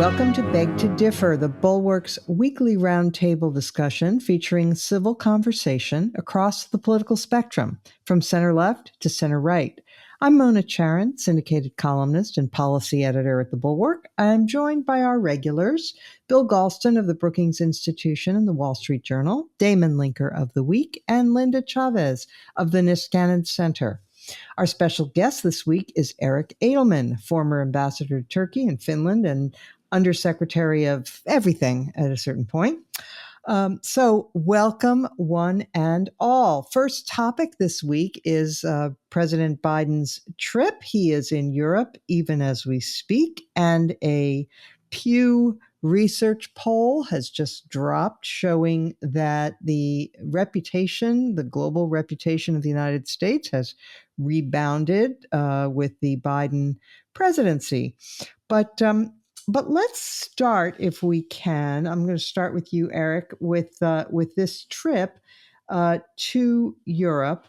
Welcome to Beg to Differ, the Bulwark's weekly roundtable discussion featuring civil conversation across the political spectrum, from center left to center right. I'm Mona Charan, syndicated columnist and policy editor at the Bulwark. I'm joined by our regulars, Bill Galston of the Brookings Institution and the Wall Street Journal, Damon Linker of The Week, and Linda Chavez of the Niskanen Center. Our special guest this week is Eric Edelman, former ambassador to Turkey and Finland and undersecretary of everything at a certain point. So welcome one and all. First topic this week is President Biden's trip. He is in Europe even as we speak, and a Pew Research poll has just dropped showing that the global reputation of the United States has rebounded with the Biden presidency. But let's start, if we can. I'm going to start with you, Eric, with this trip to Europe.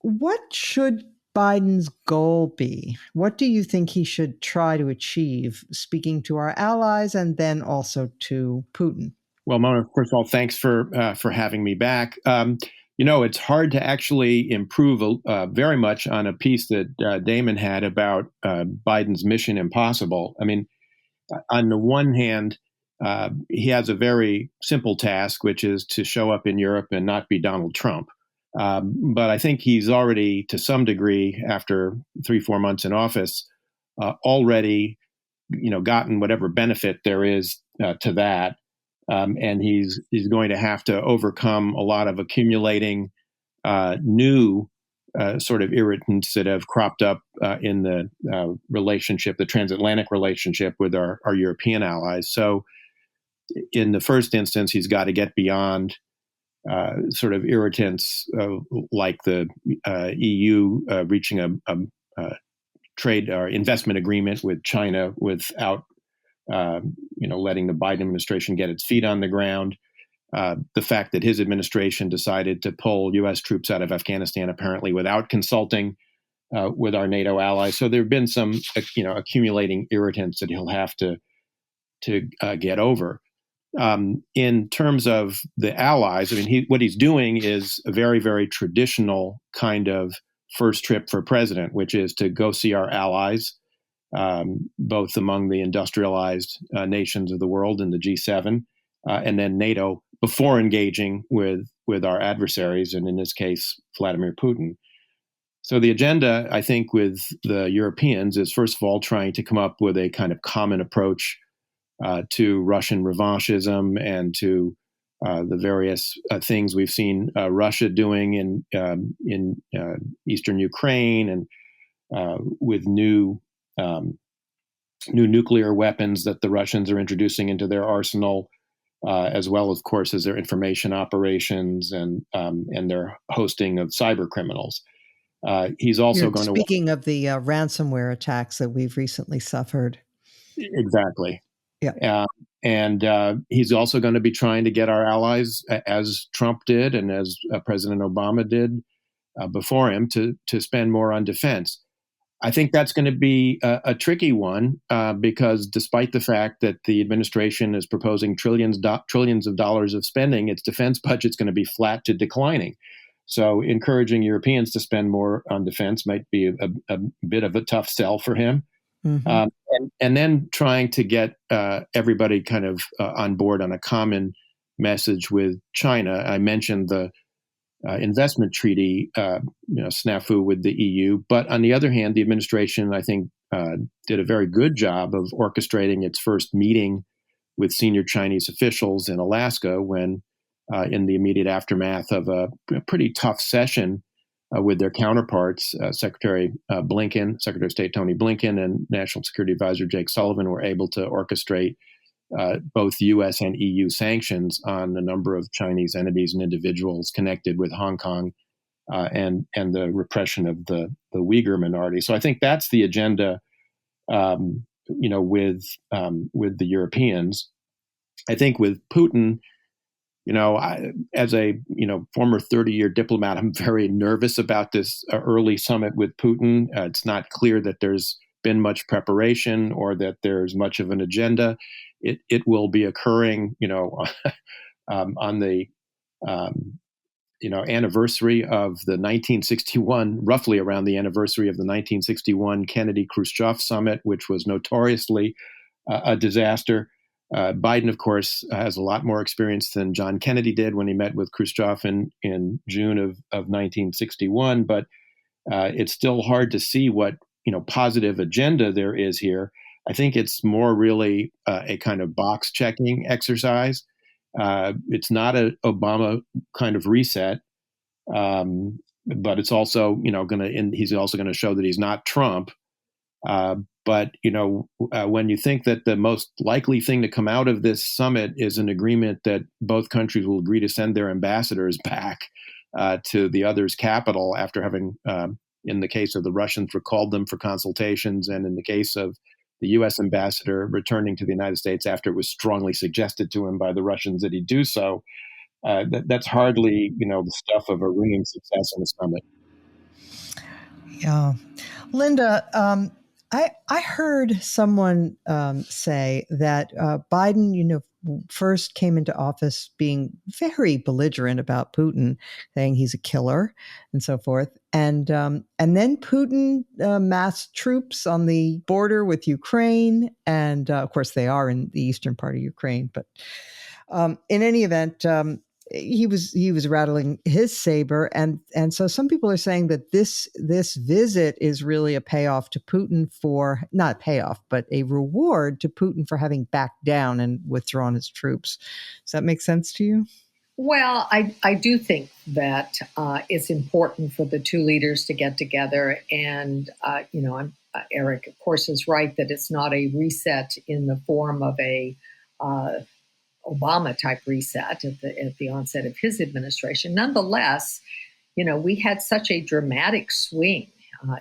What should Biden's goal be? What do you think he should try to achieve, speaking to our allies and then also to Putin? Well, Mona, first of all, thanks for having me back. It's hard to actually improve very much on a piece that Damon had about Biden's Mission Impossible. I mean, on the one hand, he has a very simple task, which is to show up in Europe and not be Donald Trump. But I think he's already, to some degree, after 3-4 months in office, already, gotten whatever benefit there is to that. And he's going to have to overcome a lot of accumulating new sort of irritants that have cropped up in the relationship, the transatlantic relationship with our European allies. So in the first instance, he's got to get beyond sort of irritants like the EU reaching a trade or investment agreement with China without letting the Biden administration get its feet on the ground. The fact that his administration decided to pull U.S. troops out of Afghanistan apparently without consulting with our NATO allies. So there have been some, accumulating irritants that he'll have to get over. In terms of the allies, I mean, what he's doing is a very, very traditional kind of first trip for president, which is to go see our allies, both among the industrialized nations of the world and the G7, and then NATO, before engaging with our adversaries, and in this case, Vladimir Putin. So the agenda, I think, with the Europeans is, first of all, trying to come up with a kind of common approach to Russian revanchism and to the various things we've seen Russia doing in eastern Ukraine, and with new nuclear weapons that the Russians are introducing into their arsenal, as well, of course, as their information operations and their hosting of cyber criminals. He's also going to... Speaking of the ransomware attacks that we've recently suffered. Exactly. Yeah. And he's also going to be trying to get our allies, as Trump did and as President Obama did before him, to spend more on defense. I think that's going to be a tricky one because despite the fact that the administration is proposing trillions of dollars of spending, its defense budget's going to be flat to declining. So encouraging Europeans to spend more on defense might be a bit of a tough sell for him. Mm-hmm. And then trying to get everybody kind of on board on a common message with China. I mentioned the investment treaty, snafu with the EU. But on the other hand, the administration, I think, did a very good job of orchestrating its first meeting with senior Chinese officials in Alaska when, in the immediate aftermath of a pretty tough session with their counterparts, Secretary of State Tony Blinken, and National Security Advisor Jake Sullivan were able to orchestrate both U.S. and EU sanctions on a number of Chinese entities and individuals connected with Hong Kong and the repression of the Uyghur minority. So I think that's the agenda, with the Europeans. I think with Putin, as a former 30-year diplomat, I'm very nervous about this early summit with Putin. It's not clear that there's been much preparation or that there's much of an agenda. It will be occurring, on the anniversary of the 1961, roughly around the anniversary of the 1961 Kennedy-Khrushchev summit, which was notoriously a disaster. Biden, of course, has a lot more experience than John Kennedy did when he met with Khrushchev in June of 1961. But it's still hard to see what positive agenda there is here. I think it's more really a kind of box checking exercise. It's not an Obama kind of reset, but it's also he's also going to show that he's not Trump. But when you think that the most likely thing to come out of this summit is an agreement that both countries will agree to send their ambassadors back to the other's capital after having, in the case of the Russians, recalled them for consultations, and in the case of the U.S. ambassador returning to the United States after it was strongly suggested to him by the Russians that he do so, that's hardly the stuff of a ringing success in a summit. Yeah. Linda, I heard someone say that Biden, first came into office being very belligerent about Putin, saying he's a killer and so forth, and then Putin massed troops on the border with Ukraine, and of course they are in the eastern part of Ukraine, but in any event. He was rattling his saber, and so some people are saying that this visit is really a payoff to Putin for not a payoff, but a reward to Putin for having backed down and withdrawn his troops. Does that make sense to you? Well, I do think that it's important for the two leaders to get together, and Eric, of course, is right that it's not a reset in the form of a Obama type reset at the onset of his administration. Nonetheless, we had such a dramatic swing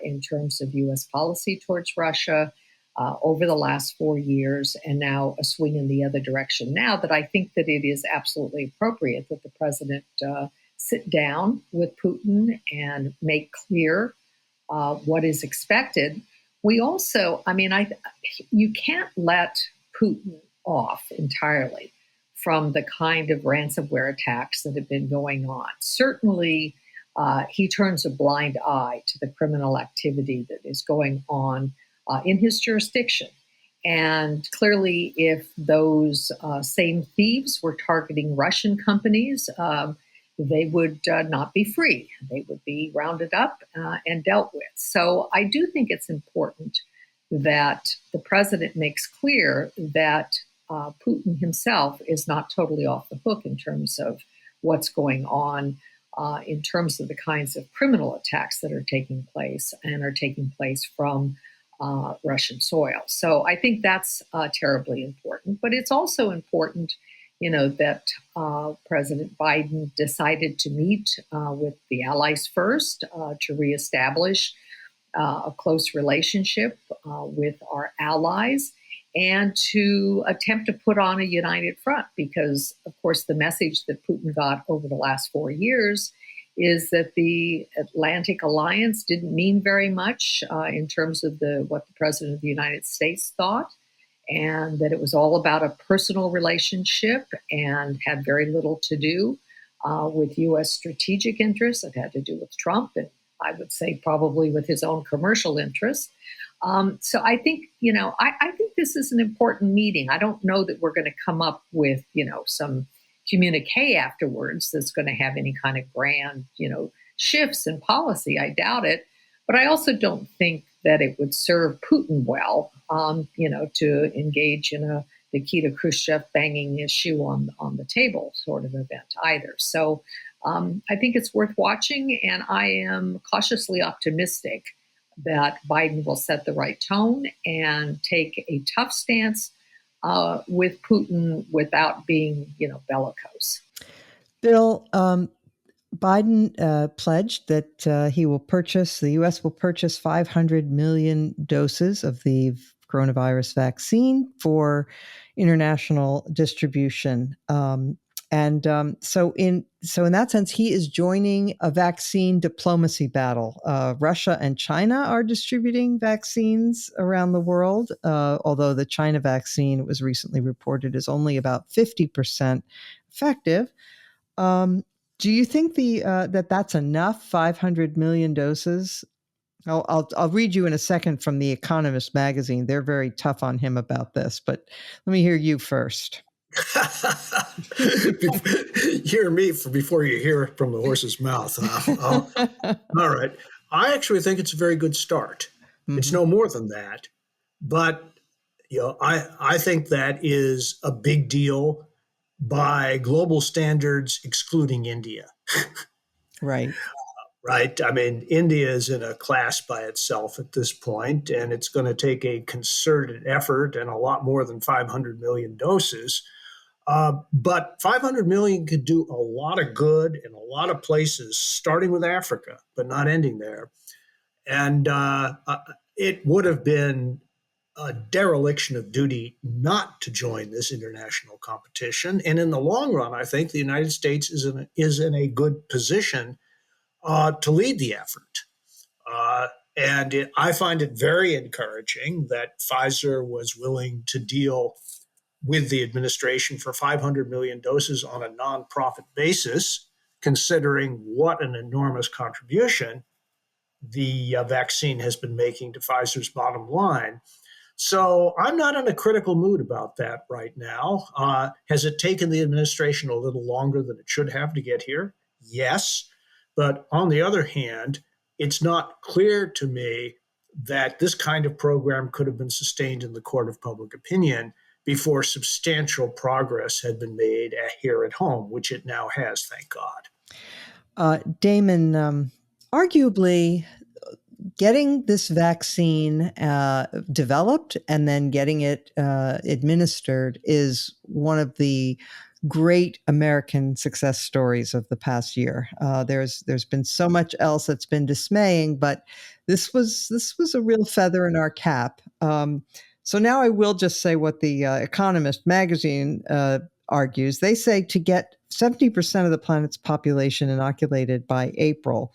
in terms of U.S. policy towards Russia over the last 4 years, and now a swing in the other direction now, that I think that it is absolutely appropriate that the president sit down with Putin and make clear what is expected. We also, you can't let Putin off entirely from the kind of ransomware attacks that have been going on. Certainly, he turns a blind eye to the criminal activity that is going on in his jurisdiction. And clearly, if those same thieves were targeting Russian companies, they would not be free. They would be rounded up and dealt with. So I do think it's important that the president makes clear that Putin himself is not totally off the hook in terms of what's going on, in terms of the kinds of criminal attacks that are taking place and are taking place from Russian soil. So I think that's terribly important. But it's also important, that President Biden decided to meet with the allies first to reestablish a close relationship with our allies, and to attempt to put on a united front, because, of course, the message that Putin got over the last 4 years is that the Atlantic Alliance didn't mean very much in terms of what the President of the United States thought, and that it was all about a personal relationship and had very little to do with U.S. strategic interests. It had to do with Trump, and I would say probably with his own commercial interests. So I think, I think this is an important meeting. I don't know that we're going to come up with, some communique afterwards that's going to have any kind of grand, shifts in policy. I doubt it. But I also don't think that it would serve Putin well, to engage in a Nikita Khrushchev banging issue on the table sort of event either. So I think it's worth watching, and I am cautiously optimistic that Biden will set the right tone and take a tough stance with Putin without being, bellicose. Bill, Biden pledged that the U.S. will purchase 500 million doses of the coronavirus vaccine for international distribution. And so in that sense, he is joining a vaccine diplomacy battle. Russia and China are distributing vaccines around the world, although the China vaccine, it was recently reported, is only about 50% effective. Do you think that's enough? 500 million doses. I'll read you in a second from The Economist magazine. They're very tough on him about this, but let me hear you first. Hear me before you hear it from the horse's mouth. All right. I actually think it's a very good start. Mm-hmm. It's no more than that. But I think that is a big deal by global standards, excluding India. Right. Right. I mean, India is in a class by itself at this point, and it's going to take a concerted effort and a lot more than 500 million doses. But 500 million could do a lot of good in a lot of places, starting with Africa, but not ending there. And it would have been a dereliction of duty not to join this international competition. And in the long run, I think the United States is in a good position to lead the effort. I find it very encouraging that Pfizer was willing to deal with the administration for 500 million doses on a nonprofit basis, considering what an enormous contribution the vaccine has been making to Pfizer's bottom line. So I'm not in a critical mood about that right now. Has it taken the administration a little longer than it should have to get here? Yes. But on the other hand, it's not clear to me that this kind of program could have been sustained in the court of public opinion before substantial progress had been made here at home, which it now has, thank God. Damon, arguably, getting this vaccine developed and then getting it administered is one of the great American success stories of the past year. There's been so much else that's been dismaying, but this was a real feather in our cap. So now I will just say what the Economist magazine argues. They say to get 70% of the planet's population inoculated by April,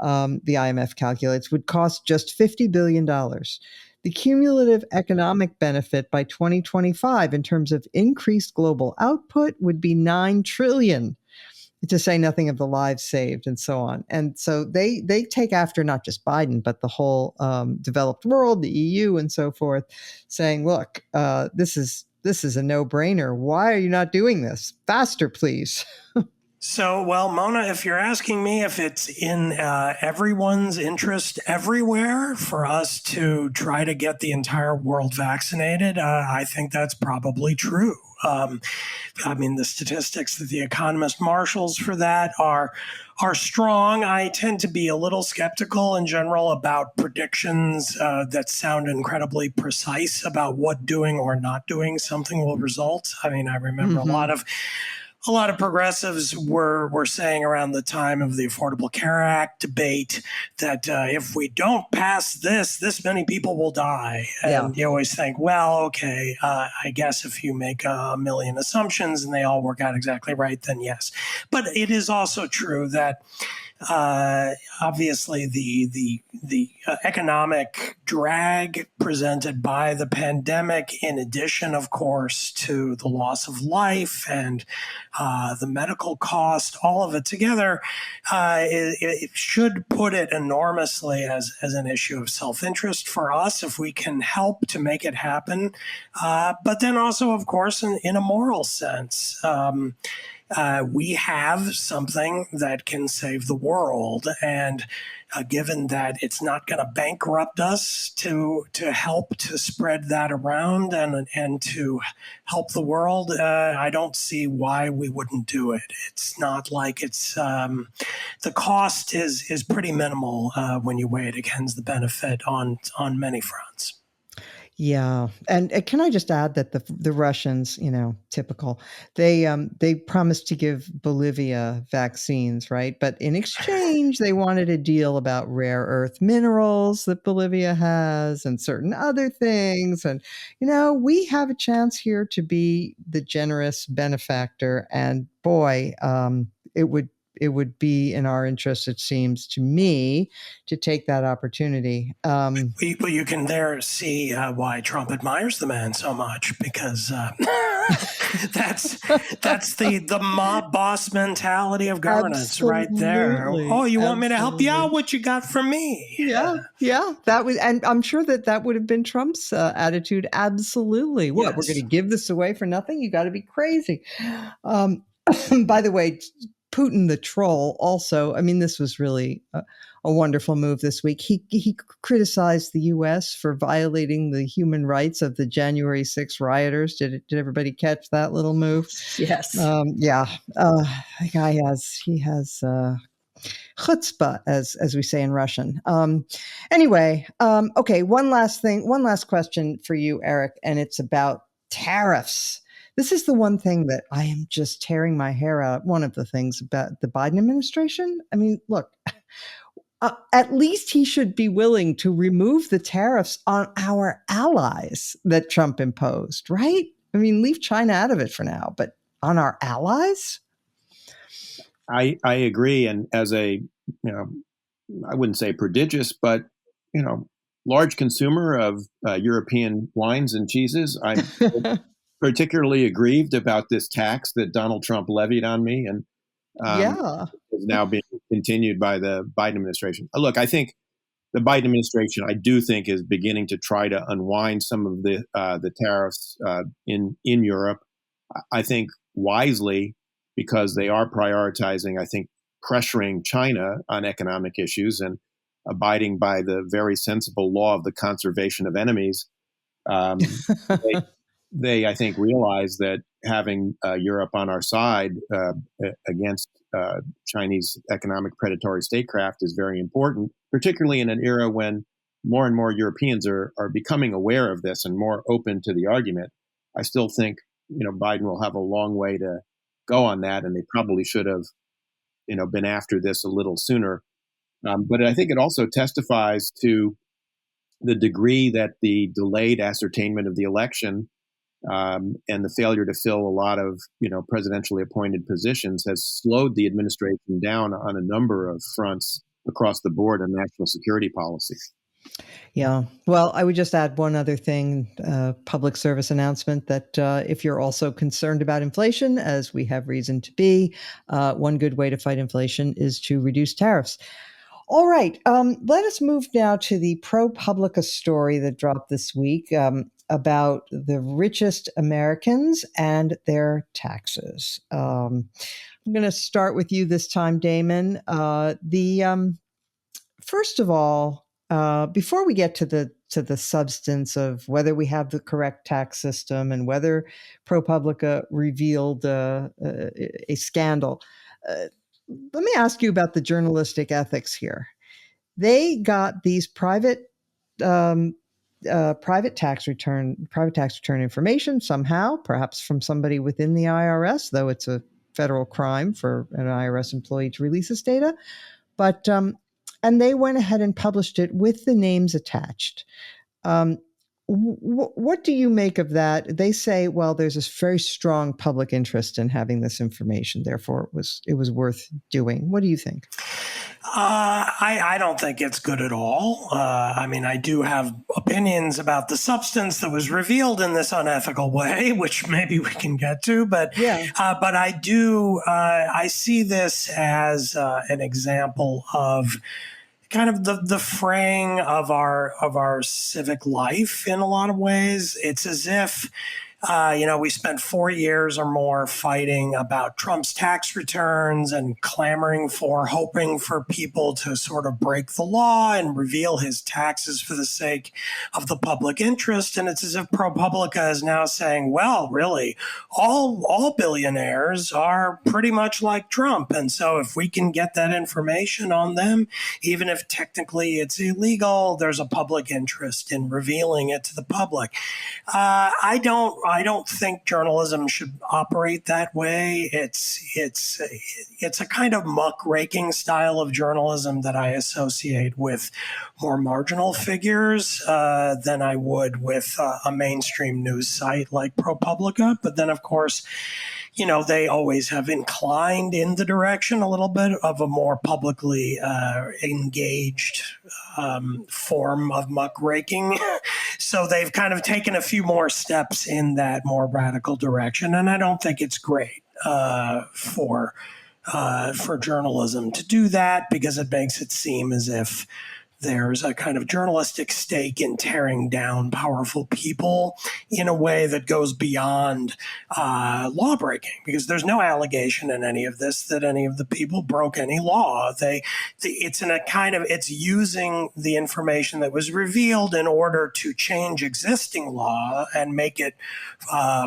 the IMF calculates, would cost just $50 billion. The cumulative economic benefit by 2025 in terms of increased global output would be $9 trillion, to say nothing of the lives saved and so on. And so they take after not just Biden, but the whole developed world, the EU and so forth, saying, look, this is a no-brainer. Why are you not doing this? Faster, please. So, well, Mona, if you're asking me if it's in everyone's interest everywhere for us to try to get the entire world vaccinated, I think that's probably true. I mean, the statistics that the Economist marshals for that are strong. I tend to be a little skeptical in general about predictions that sound incredibly precise about what doing or not doing something will result. I mean, I remember a lot of progressives were saying around the time of the Affordable Care Act debate that if we don't pass this many people will die. And you always think, well, okay, I guess if you make a million assumptions and they all work out exactly right, then yes. But it is also true that obviously the economic drag presented by the pandemic, in addition, of course, to the loss of life and the medical cost, all of it together, it should put it enormously as an issue of self-interest for us if we can help to make it happen. But then also, of course, in a moral sense, we have something that can save the world. And given that it's not going to bankrupt us to help to spread that around and to help the world, I don't see why we wouldn't do it. It's not like it's the cost is pretty minimal when you weigh it against the benefit on many fronts. Yeah, and can I just add that the Russians, typical, they promised to give Bolivia vaccines, right? But in exchange, they wanted a deal about rare earth minerals that Bolivia has and certain other things. And we have a chance here to be the generous benefactor. And boy, it would be in our interest, it seems to me, to take that opportunity. Well, you can there see why Trump admires the man so much, because that's the mob boss mentality of governance right there. Oh, you want me to help you out? What you got for me? Yeah. That was, and I'm sure that would have been Trump's attitude. Absolutely. What, Yes. we're going to give this away for nothing? You got to be crazy. By the way, Putin the troll also, I mean, this was really a wonderful move this week. He criticized the U.S. for violating the human rights of the January 6th rioters. Did everybody catch that little move? Yes. Yeah. The guy has chutzpah, as we say in Russian. Anyway, okay, one last question for you, Eric, and it's about tariffs. This is the one thing that I am just tearing my hair out. One of the things about the Biden administration. I mean, look, at least he should be willing to remove the tariffs on our allies that Trump imposed, right? I mean, leave China out of it for now, but on our allies? I agree. And as a, I wouldn't say prodigious, but, large consumer of European wines and cheeses, I'm particularly aggrieved about this tax that Donald Trump levied on me, and is now being continued by the Biden administration. Look, I think the Biden administration, I do think, is beginning to try to unwind some of the tariffs in Europe. I think wisely, because they are prioritizing, I think, pressuring China on economic issues and abiding by the very sensible law of the conservation of enemies. They, I think, realize that having Europe on our side against Chinese economic predatory statecraft is very important, particularly in an era when more and more Europeans are becoming aware of this and more open to the argument. I still think, Biden will have a long way to go on that, and they probably should have, been after this a little sooner. But I think it also testifies to the degree that the delayed ascertainment of the election and the failure to fill a lot of, presidentially appointed positions has slowed the administration down on a number of fronts across the board on national security policy. Yeah. Well, I would just add one other thing, public service announcement, that if you're also concerned about inflation, as we have reason to be, one good way to fight inflation is to reduce tariffs. All right. Let us move now to the ProPublica story that dropped this week about the richest Americans and their taxes. I'm going to start with you this time, Damon. First of all, before we get to the substance of whether we have the correct tax system and whether ProPublica revealed a scandal, let me ask you about the journalistic ethics here. They got these private tax return information somehow, perhaps from somebody within the IRS, though it's a federal crime for an IRS employee to release this data. But and they went ahead and published it with the names attached. What do you make of that? They say, well, there's this very strong public interest in having this information, therefore it was worth doing. What do you think? I don't think it's good at all. I mean, I do have opinions about the substance that was revealed in this unethical way, which maybe we can get to. But but I see this as an example of kind of the fraying of our civic life in a lot of ways. It's as if We spent 4 years or more fighting about Trump's tax returns and clamoring for, hoping for people to sort of break the law and reveal his taxes for the sake of the public interest. And it's as if ProPublica is now saying, well, really, all billionaires are pretty much like Trump. And so if we can get that information on them, even if technically it's illegal, there's a public interest in revealing it to the public. I don't think journalism should operate that way. It's a kind of muckraking style of journalism that I associate with more marginal figures than I would with a mainstream news site like ProPublica. But then, of course, they always have inclined in the direction a little bit of a more publicly engaged form of muckraking. So they've kind of taken a few more steps in that more radical direction. And I don't think it's great for journalism to do that, because it makes it seem as if there's a kind of journalistic stake in tearing down powerful people in a way that goes beyond law breaking, because there's no allegation in any of this that any of the people broke any law. It's using the information that was revealed in order to change existing law and make it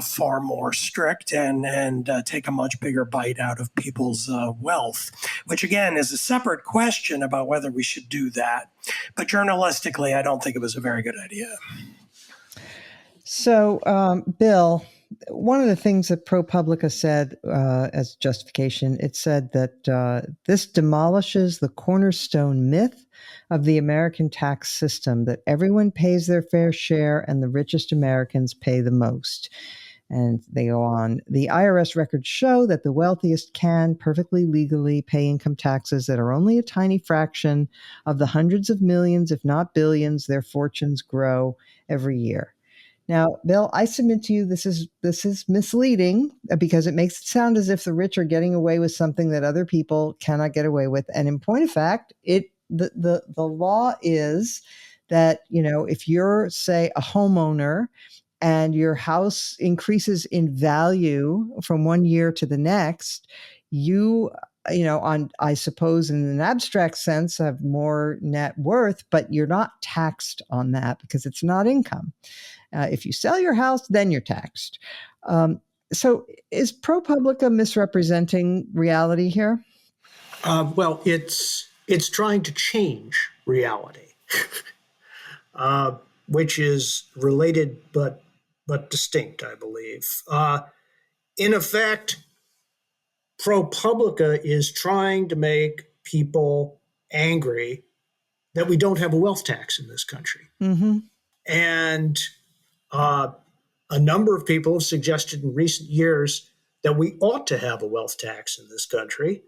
far more strict and take a much bigger bite out of people's wealth, which again is a separate question about whether we should do that. But journalistically, I don't think it was a very good idea. So, Bill, one of the things that ProPublica said as justification, it said that this demolishes the cornerstone myth of the American tax system, that everyone pays their fair share and the richest Americans pay the most. And they go on, the IRS records show that the wealthiest can perfectly legally pay income taxes that are only a tiny fraction of the hundreds of millions, if not billions, their fortunes grow every year. Now, Bill, I submit to you this is misleading, because it makes it sound as if the rich are getting away with something that other people cannot get away with. And in point of fact, the law is that, if you're, say, a homeowner and your house increases in value from one year to the next, I suppose in an abstract sense, have more net worth, but you're not taxed on that because it's not income. If you sell your house, then you're taxed. So is ProPublica misrepresenting reality here? Well, it's trying to change reality, which is related but distinct, I believe. In effect, ProPublica is trying to make people angry that we don't have a wealth tax in this country. Mm-hmm. And a number of people have suggested in recent years that we ought to have a wealth tax in this country.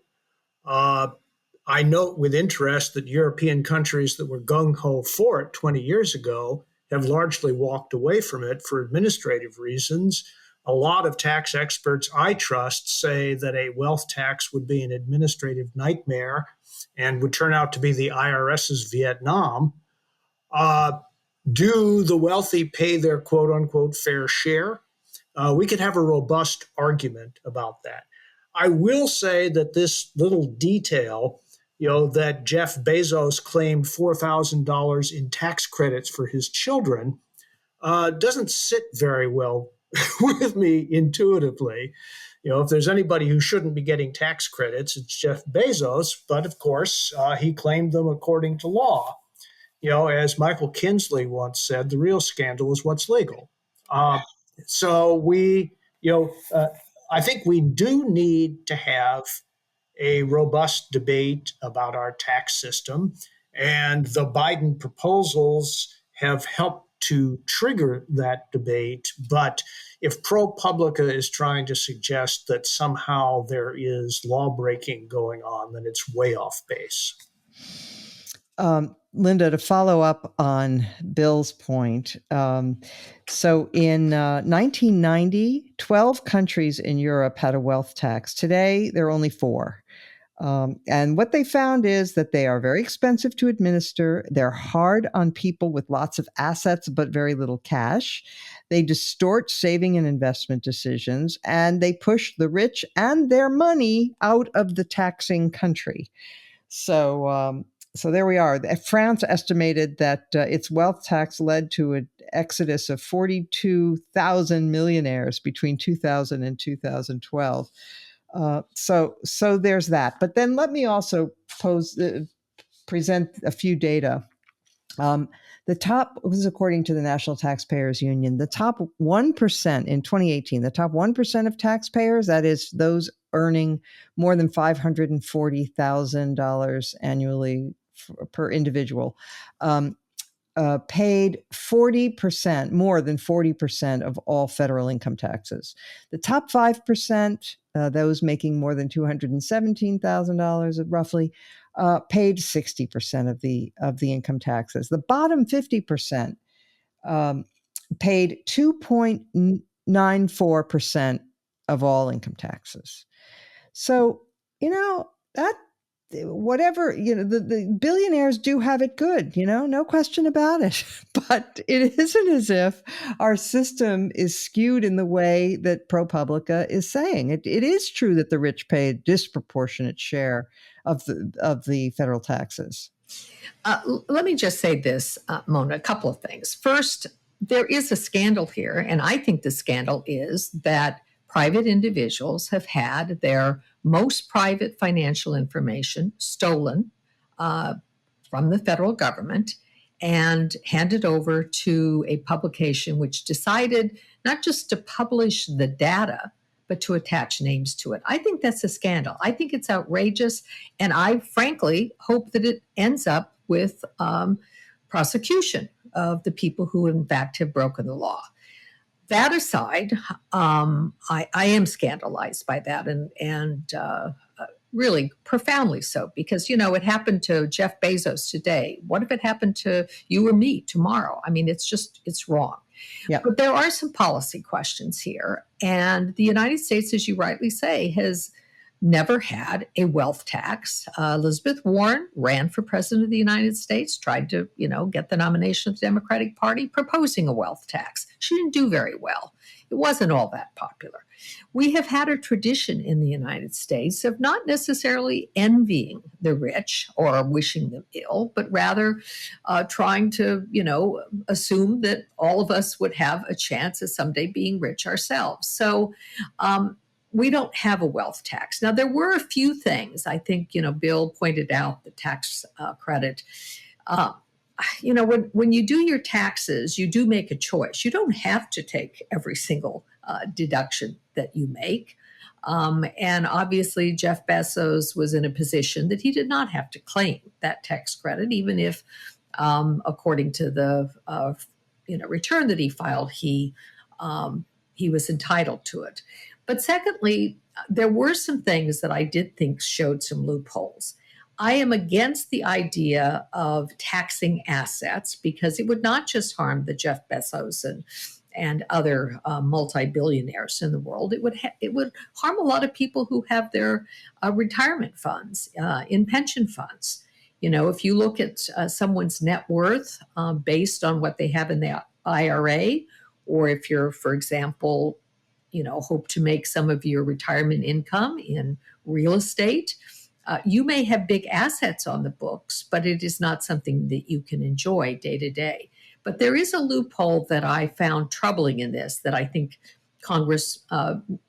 I note with interest that European countries that were gung-ho for it 20 years ago have largely walked away from it for administrative reasons. A lot of tax experts I trust say that a wealth tax would be an administrative nightmare and would turn out to be the IRS's Vietnam. Do the wealthy pay their quote-unquote fair share? We could have a robust argument about that. I will say that this little detail, that Jeff Bezos claimed $4,000 in tax credits for his children, doesn't sit very well with me intuitively. If there's anybody who shouldn't be getting tax credits, it's Jeff Bezos. But of course, he claimed them according to law. As Michael Kinsley once said, the real scandal is what's legal. So I think we do need to have a robust debate about our tax system, and the Biden proposals have helped to trigger that debate. But if ProPublica is trying to suggest that somehow there is law breaking going on, then it's way off base. Linda, to follow up on Bill's point, so in 1990, 12 countries in Europe had a wealth tax. Today, there are only 4. And what they found is that they are very expensive to administer. They're hard on people with lots of assets but very little cash. They distort saving and investment decisions, and they push the rich and their money out of the taxing country. So there we are. France estimated that its wealth tax led to an exodus of 42,000 millionaires between 2000 and 2012. So there's that. But then let me also present a few data. The top, this is according to the National Taxpayers Union, the top 1% in 2018, the top 1% of taxpayers, that is those earning more than $540,000 annually per individual, paid 40%, more than 40% of all federal income taxes. The top 5%, those making more than $217,000 roughly, paid 60% of the income taxes. The bottom 50% paid 2.94% of all income taxes. So, that whatever, the billionaires do have it good, no question about it. But it isn't as if our system is skewed in the way that ProPublica is saying. It is true that the rich pay a disproportionate share of the federal taxes. Let me just say this, Mona, a couple of things. First, there is a scandal here, and I think the scandal is that private individuals have had their most private financial information stolen from the federal government and handed over to a publication which decided not just to publish the data, but to attach names to it. I think that's a scandal. I think it's outrageous, and I frankly hope that it ends up with prosecution of the people who in fact have broken the law. That aside, I am scandalized by that, and really profoundly so, because, it happened to Jeff Bezos today. What if it happened to you or me tomorrow? I mean, it's wrong. Yeah. But there are some policy questions here. And the United States, as you rightly say, has never had a wealth tax. Elizabeth Warren ran for president of the United States, tried to, get the nomination of the Democratic Party, proposing a wealth tax. She didn't do very well. It wasn't all that popular. We have had a tradition in the United States of not necessarily envying the rich or wishing them ill, but rather trying to, assume that all of us would have a chance of someday being rich ourselves. So, we don't have a wealth tax. Now, there were a few things. I think, Bill pointed out the tax credit. When you do your taxes, you do make a choice. You don't have to take every single deduction that you make. And obviously, Jeff Bezos was in a position that he did not have to claim that tax credit, even if, according to the return that he filed, he was entitled to it. But secondly, there were some things that I did think showed some loopholes. I am against the idea of taxing assets because it would not just harm the Jeff Bezos and other multi-billionaires in the world. It would harm a lot of people who have their retirement funds in pension funds. If you look at someone's net worth based on what they have in the IRA, or if you're, for example, hope to make some of your retirement income in real estate, you may have big assets on the books, but it is not something that you can enjoy day to day. But there is a loophole that I found troubling in this that I think Congress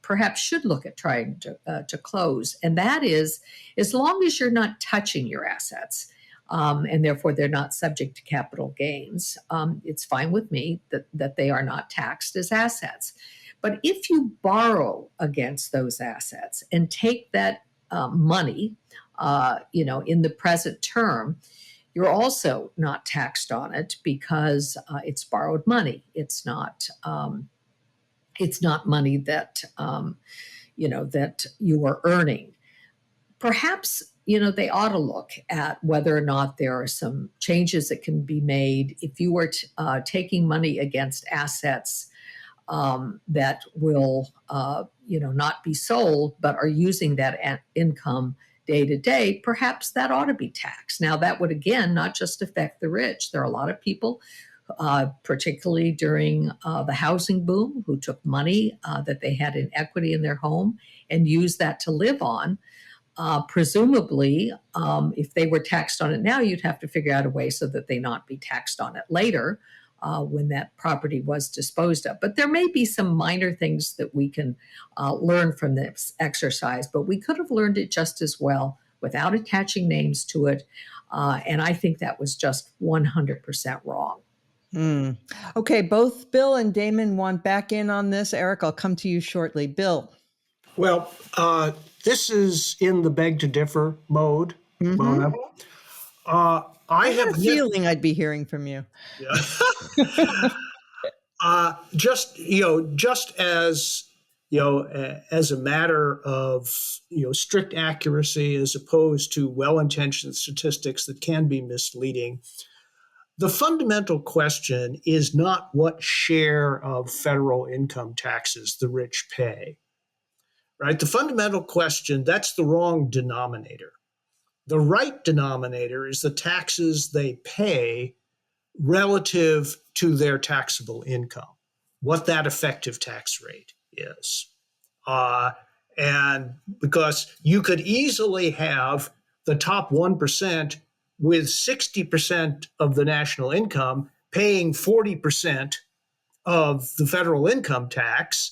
perhaps should look at trying to close. And that is, as long as you're not touching your assets, and therefore they're not subject to capital gains, it's fine with me that they are not taxed as assets. But if you borrow against those assets and take that money, in the present term, you're also not taxed on it because it's borrowed money. It's not money that that you are earning. Perhaps they ought to look at whether or not there are some changes that can be made if you were taking money against assets that will, not be sold, but are using that income day to day, perhaps that ought to be taxed. Now, that would, again, not just affect the rich. There are a lot of people, particularly during the housing boom, who took money that they had in equity in their home and used that to live on. Presumably, if they were taxed on it now, you'd have to figure out a way so that they not be taxed on it later when that property was disposed of. But there may be some minor things that we can learn from this exercise, but we could have learned it just as well without attaching names to it. And I think that was just 100% wrong. Okay, both Bill and Damon want back in on this. Eric, I'll come to you shortly. Bill. Well, this is in the beg to differ mode, Mona. I have a feeling I'd be hearing from you. Yeah. Just as as a matter of strict accuracy, as opposed to well-intentioned statistics that can be misleading. The fundamental question is not what share of federal income taxes the rich pay, right? The fundamental question, that's the wrong denominator. The right denominator is the taxes they pay relative to their taxable income, what that effective tax rate is. And because you could easily have the top 1% with 60% of the national income paying 40% of the federal income tax.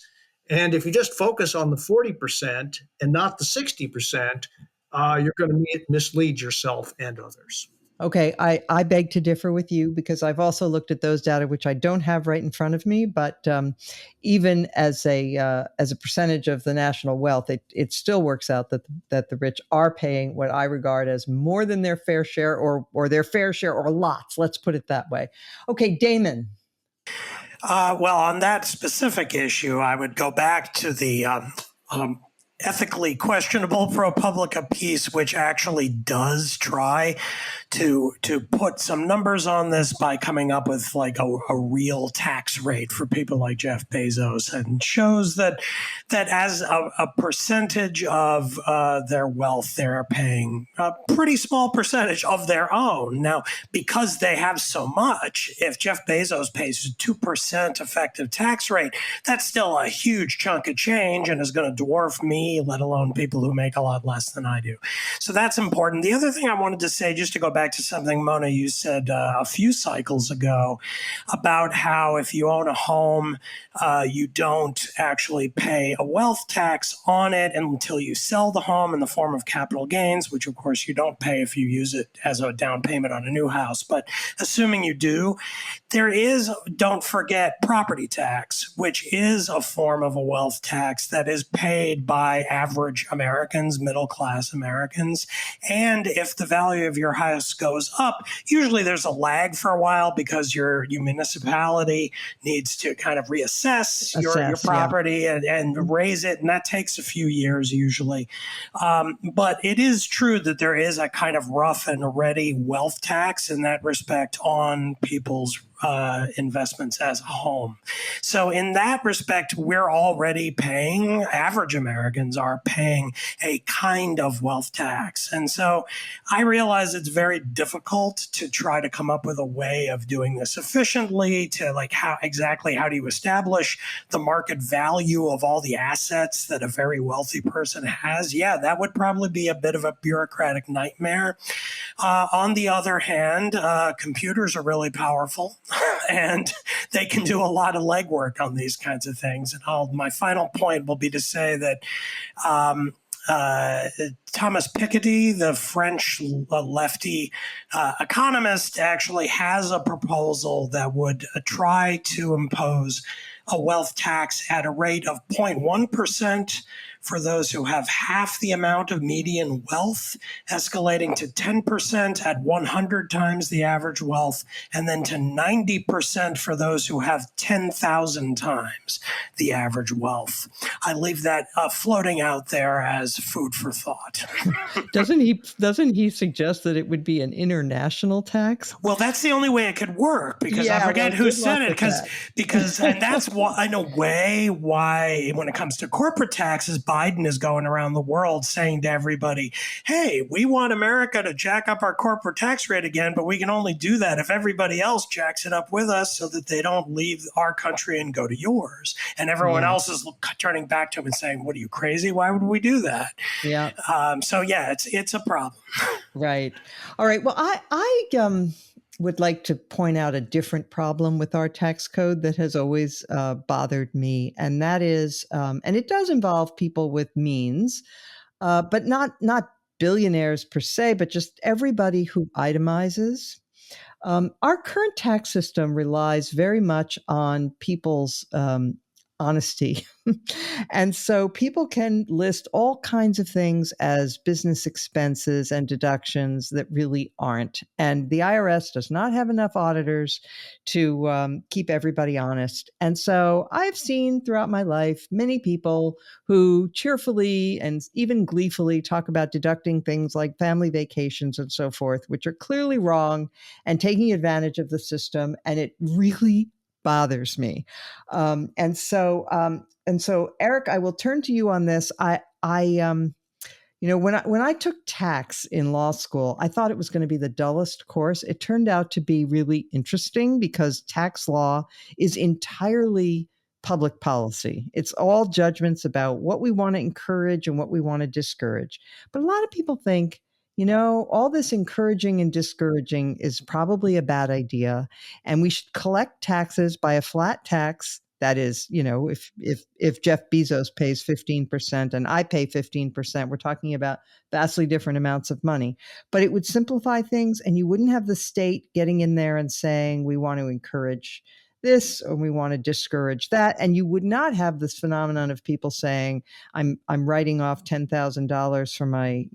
And if you just focus on the 40% and not the 60%, you're going to mislead yourself and others. Okay, I beg to differ with you because I've also looked at those data, which I don't have right in front of me. But even as a percentage of the national wealth, it still works out that the rich are paying what I regard as more than their fair share, or their fair share, or lots. Let's put it that way. Okay, Damon. Well, on that specific issue, I would go back to the ethically questionable ProPublica piece, which actually does try to put some numbers on this by coming up with like a real tax rate for people like Jeff Bezos, and shows that as a percentage of their wealth, they're paying a pretty small percentage of their own. Now, because they have so much, if Jeff Bezos pays a 2% effective tax rate, that's still a huge chunk of change and is going to dwarf me, let alone people who make a lot less than I do. So that's important. The other thing I wanted to say, just to go back to something, Mona, you said a few cycles ago about how if you own a home, you don't actually pay a wealth tax on it until you sell the home in the form of capital gains, which of course you don't pay if you use it as a down payment on a new house. But assuming you do, there is, don't forget, property tax, which is a form of a wealth tax that is paid by average Americans, middle-class Americans. And if the value of your house goes up, usually there's a lag for a while because your municipality needs to kind of reassess your property and raise it, and that takes a few years usually. But it is true that there is a kind of rough and ready wealth tax in that respect on people's investments as a home. So in that respect, we're already paying, average Americans are paying a kind of wealth tax. And so I realize it's very difficult to try to come up with a way of doing this efficiently, to like how do you establish the market value of all the assets that a very wealthy person has? Yeah, that would probably be a bit of a bureaucratic nightmare. On the other hand, computers are really powerful. And they can do a lot of legwork on these kinds of things. And my final point will be to say that Thomas Piketty, the French lefty economist, actually has a proposal that would try to impose a wealth tax at a rate of 0.1% for those who have half the amount of median wealth, escalating to 10% at 100 times the average wealth, and then to 90% for those who have 10,000 times the average wealth. I leave that floating out there as food for thought. Doesn't he suggest that it would be an international tax? Well, that's the only way it could work, because I forget who said it, because and that's why, in a way, why when it comes to corporate taxes, Biden is going around the world saying to everybody, hey, we want America to jack up our corporate tax rate again, but we can only do that if everybody else jacks it up with us so that they don't leave our country and go to yours. And everyone else is turning back to him and saying, what, are you crazy? Why would we do that? Yeah. So yeah, it's a problem. Right. All right. Well, I would like to point out a different problem with our tax code that has always bothered me, and that is, and it does involve people with means, but not billionaires per se, but just everybody who itemizes. Our current tax system relies very much on people's honesty. And so people can list all kinds of things as business expenses and deductions that really aren't. And the IRS does not have enough auditors to keep everybody honest. And so I've seen throughout my life many people who cheerfully and even gleefully talk about deducting things like family vacations and so forth, which are clearly wrong and taking advantage of the system. And it really bothers me. And so, Eric, I will turn to you on this. When I took tax in law school, I thought it was going to be the dullest course. It turned out to be really interesting because tax law is entirely public policy. It's all judgments about what we want to encourage and what we want to discourage. But a lot of people think, all this encouraging and discouraging is probably a bad idea, and we should collect taxes by a flat tax. That is, if Jeff Bezos pays 15% and I pay 15%, we're talking about vastly different amounts of money. But it would simplify things, and you wouldn't have the state getting in there and saying, we want to encourage this or we want to discourage that. And you would not have this phenomenon of people saying, I'm writing off $10,000 for my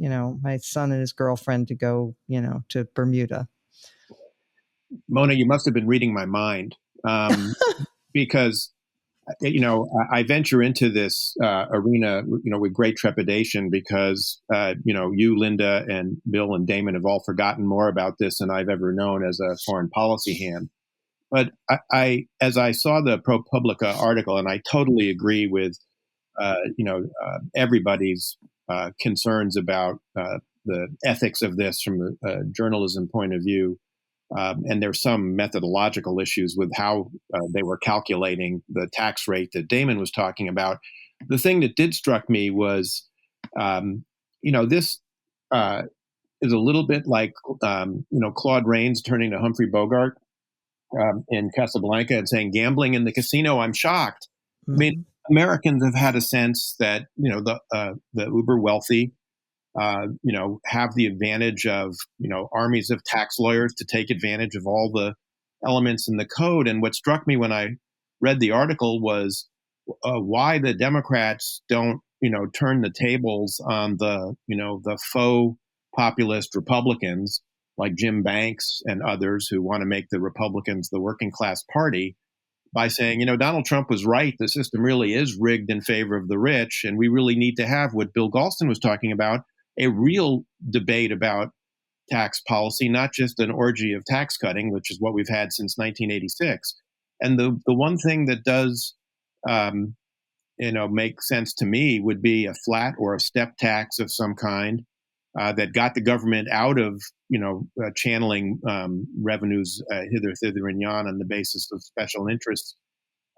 son and his girlfriend to go, to Bermuda. Mona, you must have been reading my mind, because I venture into this arena, with great trepidation because, you, Linda, and Bill and Damon have all forgotten more about this than I've ever known as a foreign policy hand. But as I saw the ProPublica article, and I totally agree with, everybody's concerns about the ethics of this from a journalism point of view. And there's some methodological issues with how they were calculating the tax rate that Damon was talking about. The thing that did struck me was, this is a little bit like, Claude Rains turning to Humphrey Bogart in Casablanca and saying, gambling in the casino, I'm shocked. Mm-hmm. I mean, Americans have had a sense that, the uber wealthy, have the advantage of, armies of tax lawyers to take advantage of all the elements in the code. And what struck me when I read the article was why the Democrats don't, turn the tables on the faux populist Republicans like Jim Banks and others who want to make the Republicans the working class party by saying, Donald Trump was right. The system really is rigged in favor of the rich. And we really need to have what Bill Galston was talking about, a real debate about tax policy, not just an orgy of tax cutting, which is what we've had since 1986. And the one thing that does, make sense to me would be a flat or a step tax of some kind that got the government out of, channeling revenues hither, thither, and yon on the basis of special interests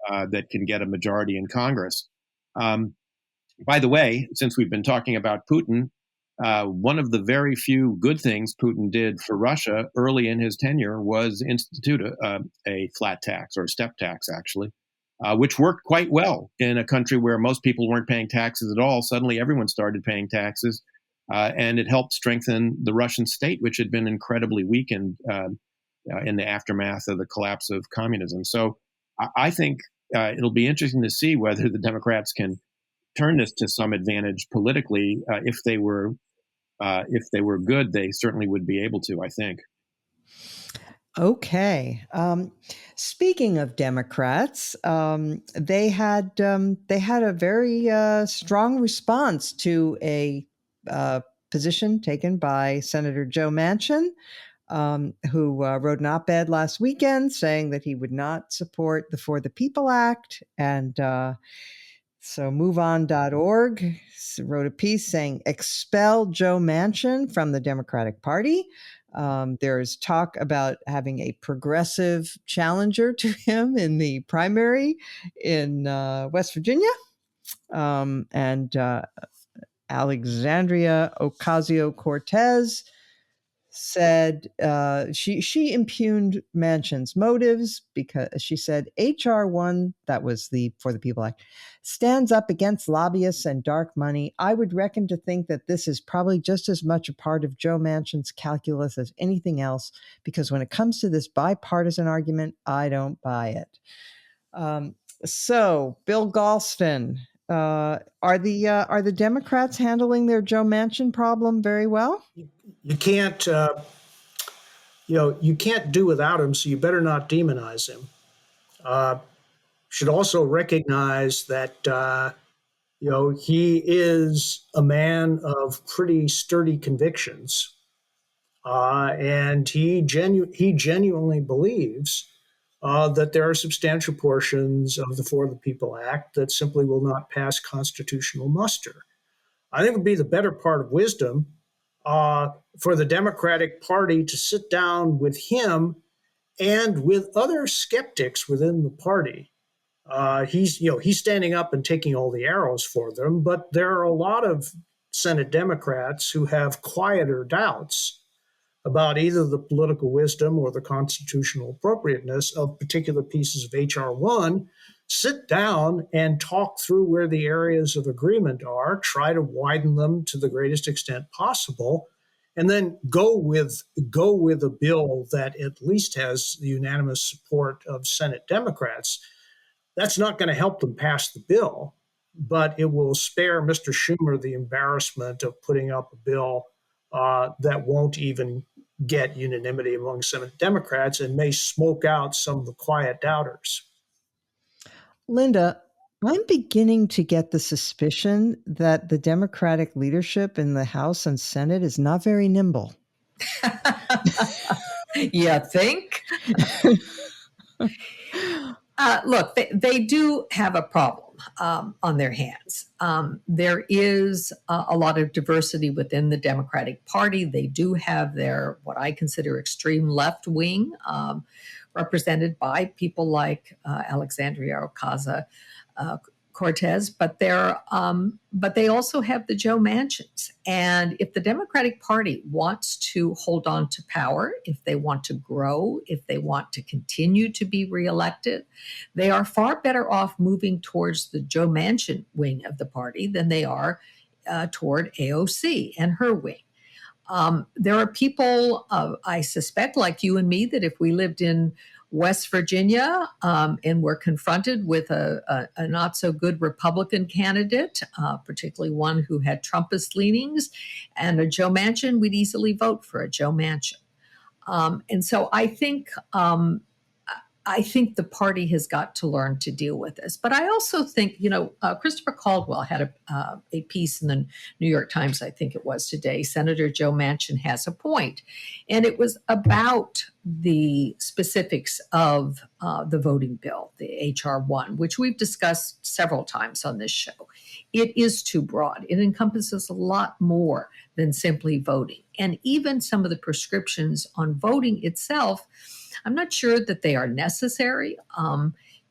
that can get a majority in Congress. By the way, since we've been talking about Putin, one of the very few good things Putin did for Russia early in his tenure was institute a flat tax, or a step tax, actually, which worked quite well in a country where most people weren't paying taxes at all. Suddenly, everyone started paying taxes, and it helped strengthen the Russian state, which had been incredibly weakened in the aftermath of the collapse of communism. So I think it'll be interesting to see whether the Democrats can turn this to some advantage politically. If they were good, they certainly would be able to, I think. Okay. Speaking of Democrats, they had a very strong response to a position taken by Senator Joe Manchin, who wrote an op-ed last weekend saying that he would not support the For the People Act. And so MoveOn.org wrote a piece saying, expel Joe Manchin from the Democratic Party. There's talk about having a progressive challenger to him in the primary in West Virginia. And Alexandria Ocasio-Cortez said she impugned Manchin's motives because she said H.R. 1, that was the For the People Act, stands up against lobbyists and dark money. I would reckon to think that this is probably just as much a part of Joe Manchin's calculus as anything else, because when it comes to this bipartisan argument, I don't buy it. So, Bill Galston, are the Democrats handling their Joe Manchin problem very well? You can't, you can't do without him, so you better not demonize him. Should also recognize that, he is a man of pretty sturdy convictions, and he genuinely believes that there are substantial portions of the For the People Act that simply will not pass constitutional muster. I think it would be the better part of wisdom for the Democratic Party to sit down with him and with other skeptics within the party. He's standing up and taking all the arrows for them, but there are a lot of Senate Democrats who have quieter doubts about either the political wisdom or the constitutional appropriateness of particular pieces of H.R. 1, sit down and talk through where the areas of agreement are, try to widen them to the greatest extent possible, and then go with a bill that at least has the unanimous support of Senate Democrats. That's not going to help them pass the bill, but it will spare Mr. Schumer the embarrassment of putting up a bill that won't even get unanimity among Senate Democrats and may smoke out some of the quiet doubters. Linda, I'm beginning to get the suspicion that the Democratic leadership in the House and Senate is not very nimble. You think? Look, they do have a problem on their hands. There is a lot of diversity within the Democratic Party. They do have their, what I consider, extreme left wing, represented by people like Alexandria Ocasio-Cortez, but they also have the Joe Manchins. And if the Democratic Party wants to hold on to power, if they want to grow, if they want to continue to be reelected, they are far better off moving towards the Joe Manchin wing of the party than they are toward AOC and her wing. There are people, I suspect, like you and me, that if we lived in West Virginia and were confronted with a not so good Republican candidate, particularly one who had Trumpist leanings, and a Joe Manchin, we'd easily vote for a Joe Manchin. And so I think the party has got to learn to deal with this. But I also think, Christopher Caldwell had a piece in the New York Times, I think it was today, Senator Joe Manchin has a point. And it was about the specifics of the voting bill, the H.R. 1, which we've discussed several times on this show. It is too broad. It encompasses a lot more than simply voting. And even some of the prescriptions on voting itself, I'm not sure that they are necessary.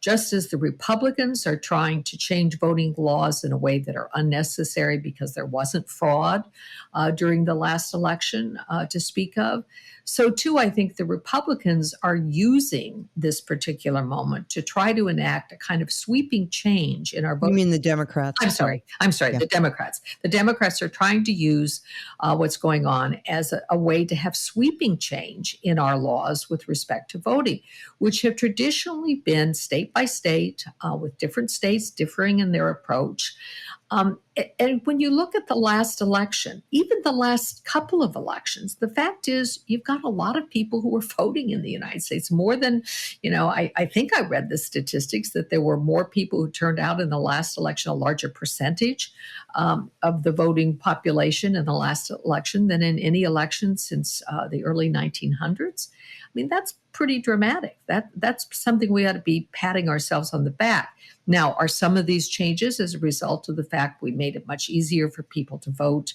Just as the Republicans are trying to change voting laws in a way that are unnecessary because there wasn't fraud during the last election to speak of, so too I think the Republicans are using this particular moment to try to enact a kind of sweeping change in our voting. You mean the Democrats? I'm sorry, yeah. The Democrats. The Democrats are trying to use what's going on as a way to have sweeping change in our laws with respect to voting, which have traditionally been state by state, with different states differing in their approach. And when you look at the last election, even the last couple of elections, the fact is you've got a lot of people who are voting in the United States, more than, I think I read the statistics that there were more people who turned out in the last election, a larger percentage of the voting population in the last election than in any election since the early 1900s. I mean, that's pretty dramatic. That's something we ought to be patting ourselves on the back. Now, are some of these changes as a result of the fact we made it much easier for people to vote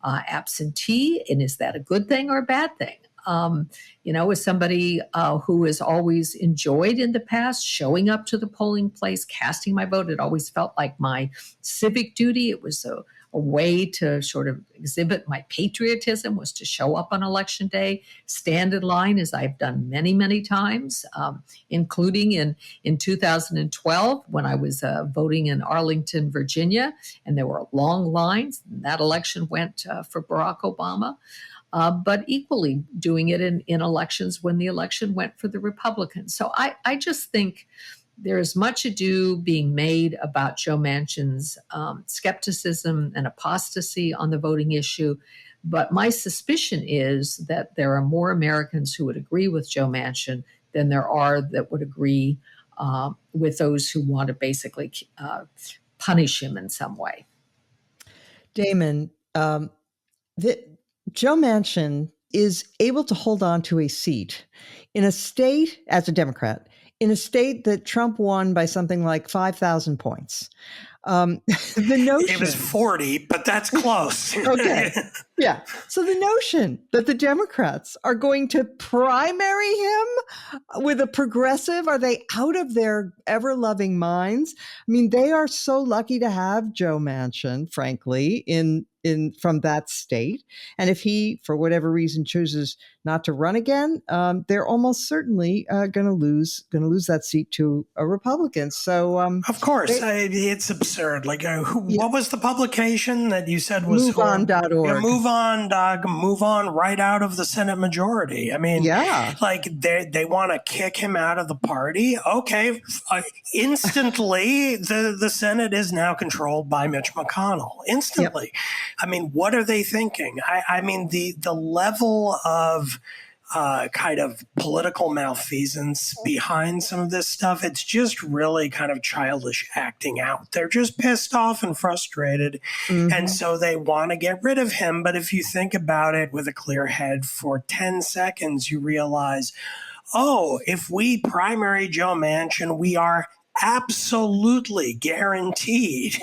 absentee? And is that a good thing or a bad thing? As somebody who has always enjoyed in the past showing up to the polling place, casting my vote, it always felt like my civic duty. It was a way to sort of exhibit my patriotism, was to show up on election day, stand in line, as I've done many, many times, including in 2012 when I was voting in Arlington, Virginia, and there were long lines. That election went for Barack Obama. But equally doing it in elections when the election went for the Republicans. So I just think there is much ado being made about Joe Manchin's skepticism and apostasy on the voting issue. But my suspicion is that there are more Americans who would agree with Joe Manchin than there are that would agree with those who want to basically punish him in some way. Damon, Joe Manchin is able to hold on to a seat in a state, as a Democrat, in a state that Trump won by something like 5,000 points. The notion, it was 40, but that's close. Okay. Yeah. So the notion that the Democrats are going to primary him with a progressive, are they out of their ever-loving minds? I mean, they are so lucky to have Joe Manchin, frankly, in from that state. And if he, for whatever reason, chooses not to run again, they're almost certainly going to lose that seat to a Republican. So, of course, it's absurd. Like, what was the publication that you said was MoveOn.org? Move on right out of the Senate majority. I mean, like they want to kick him out of the party. Okay, instantly the Senate is now controlled by Mitch McConnell. Instantly. Yep. I mean, what are they thinking? I mean, the level of kind of political malfeasance behind some of this stuff, it's just really kind of childish acting out. They're just pissed off and frustrated, and so they want to get rid of him. But if you think about it with a clear head for 10 seconds, you realize, oh, if we primary Joe Manchin, we are absolutely guaranteed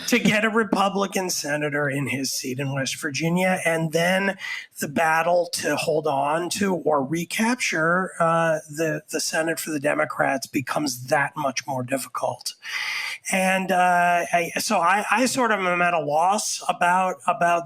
to get a Republican senator in his seat in West Virginia. And then the battle to hold on to or recapture the Senate for the Democrats becomes that much more difficult. And so I sort of am at a loss about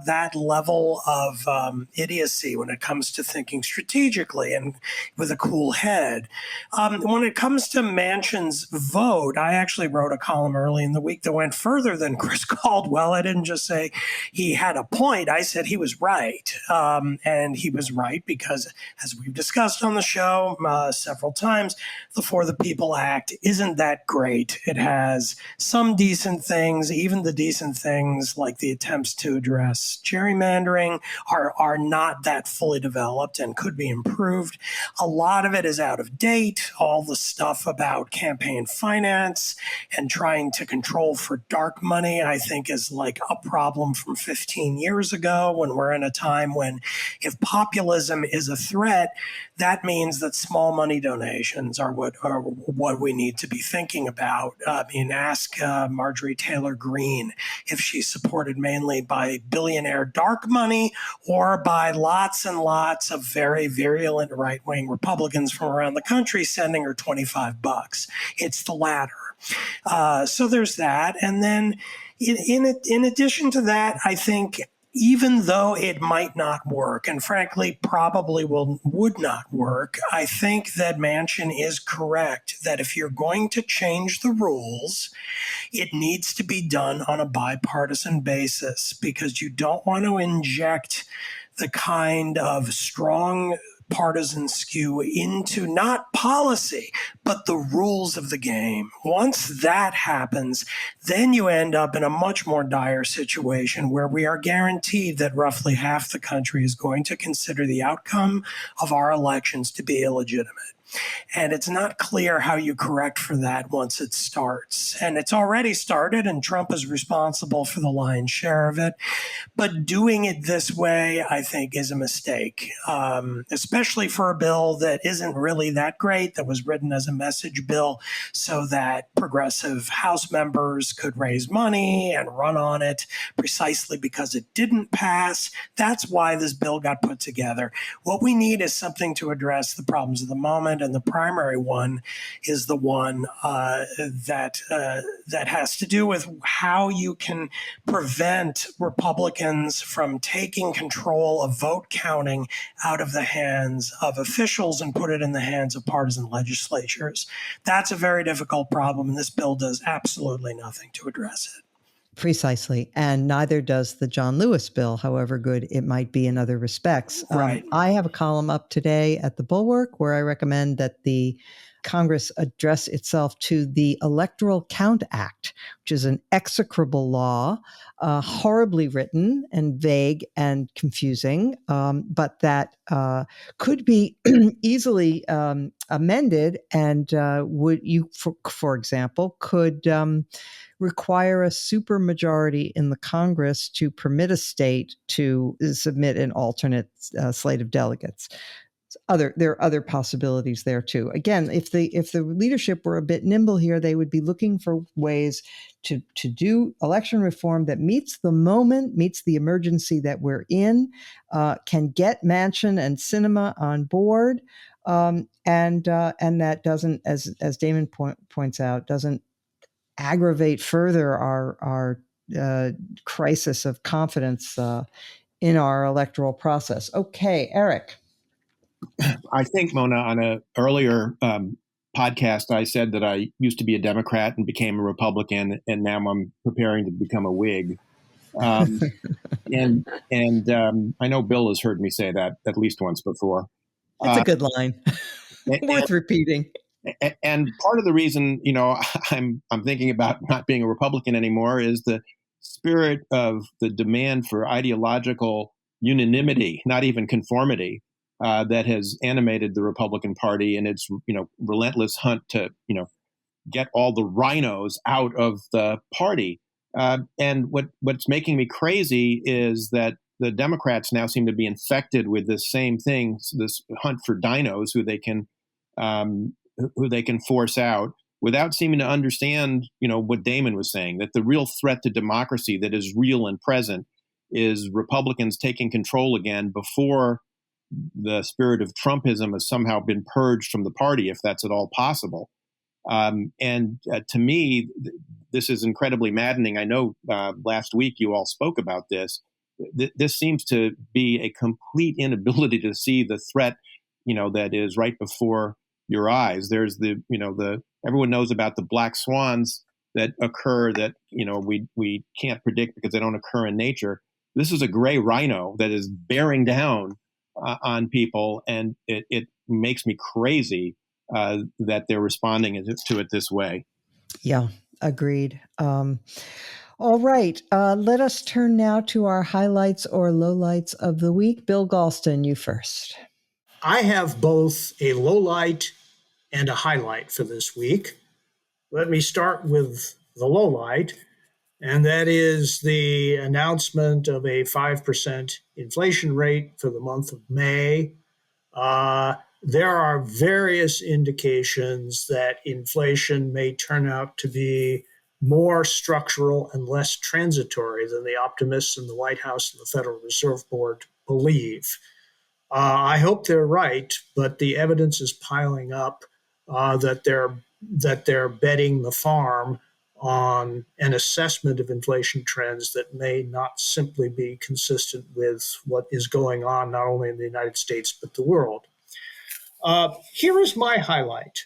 that level of idiocy when it comes to thinking strategically and with a cool head. When it comes to Manchin's vote, I actually wrote a column early in the week that went further than Chris Caldwell. I didn't just say he had a point. I said he was right. And he was right because, as we've discussed on the show several times, the For the People Act isn't that great. It has some decent things. Even the decent things, like the attempts to address gerrymandering, are not that fully developed and could be improved. A lot of it is out of date. All the stuff about campaign finance and trying to control for dark money, I think, is like a problem from 15 years ago, when we're in a time when if populism is a threat, that means that small money donations are what we need to be thinking about. I mean, ask Marjorie Taylor Greene if she's supported mainly by billionaire dark money or by lots and lots of very virulent right-wing Republicans from around the country sending her $25. It's the latter. So there's that. And then in addition to that, I think even though it might not work, and frankly probably would not work, I think that Manchin is correct that if you're going to change the rules, it needs to be done on a bipartisan basis, because you don't want to inject the kind of strong partisan skew into not policy, but the rules of the game. Once that happens, then you end up in a much more dire situation where we are guaranteed that roughly half the country is going to consider the outcome of our elections to be illegitimate. And it's not clear how you correct for that once it starts. And it's already started, and Trump is responsible for the lion's share of it. But doing it this way, I think, is a mistake, especially for a bill that isn't really that great, that was written as a message bill so that progressive House members could raise money and run on it precisely because it didn't pass. That's why this bill got put together. What we need is something to address the problems of the moment. And the primary one is the one that has to do with how you can prevent Republicans from taking control of vote counting out of the hands of officials and put it in the hands of partisan legislatures. That's a very difficult problem, and this bill does absolutely nothing to address it. Precisely. And neither does the John Lewis bill, however good it might be in other respects. Right. I have a column up today at the Bulwark where I recommend that the Congress address itself to the Electoral Count Act, which is an execrable law, horribly written and vague and confusing, but that could be easily amended and would you, for example, could require a supermajority in the Congress to permit a state to submit an alternate slate of delegates. There are other possibilities there too. Again, if the leadership were a bit nimble here, they would be looking for ways to do election reform that meets the moment, meets the emergency that we're in, can get Manchin and Sinema on board, and that doesn't, as Damon points out, doesn't aggravate further our crisis of confidence in our electoral process. Okay, Eric. I think, Mona, on an earlier podcast, I said that I used to be a Democrat and became a Republican, and now I'm preparing to become a Whig. And I know Bill has heard me say that at least once before. It's a good line, worth repeating. And part of the reason, I'm thinking about not being a Republican anymore is the spirit of the demand for ideological unanimity, not even conformity, that has animated the Republican Party in its, relentless hunt to, get all the rhinos out of the party. And what's making me crazy is that the Democrats now seem to be infected with this same thing, this hunt for dinos who they can force out without seeming to understand, what Damon was saying, that the real threat to democracy that is real and present is Republicans taking control again before the spirit of Trumpism has somehow been purged from the party, if that's at all possible. To me, this is incredibly maddening. I know last week you all spoke about this. This seems to be a complete inability to see the threat, that is right before your eyes. There's everyone knows about the black swans that occur that, we can't predict because they don't occur in nature. This is a gray rhino that is bearing down on people, and it makes me crazy that they're responding to it this way. Yeah, agreed. All right. Let us turn now to our highlights or lowlights of the week. Bill Galston, you first. I have both a lowlight and a highlight for this week. Let me start with the lowlight, and that is the announcement of a 5% inflation rate for the month of May. There are various indications that inflation may turn out to be more structural and less transitory than the optimists in the White House and the Federal Reserve Board believe. I hope they're right, but the evidence is piling up that they're betting the farm on an assessment of inflation trends that may not simply be consistent with what is going on not only in the United States but the world. Here is my highlight.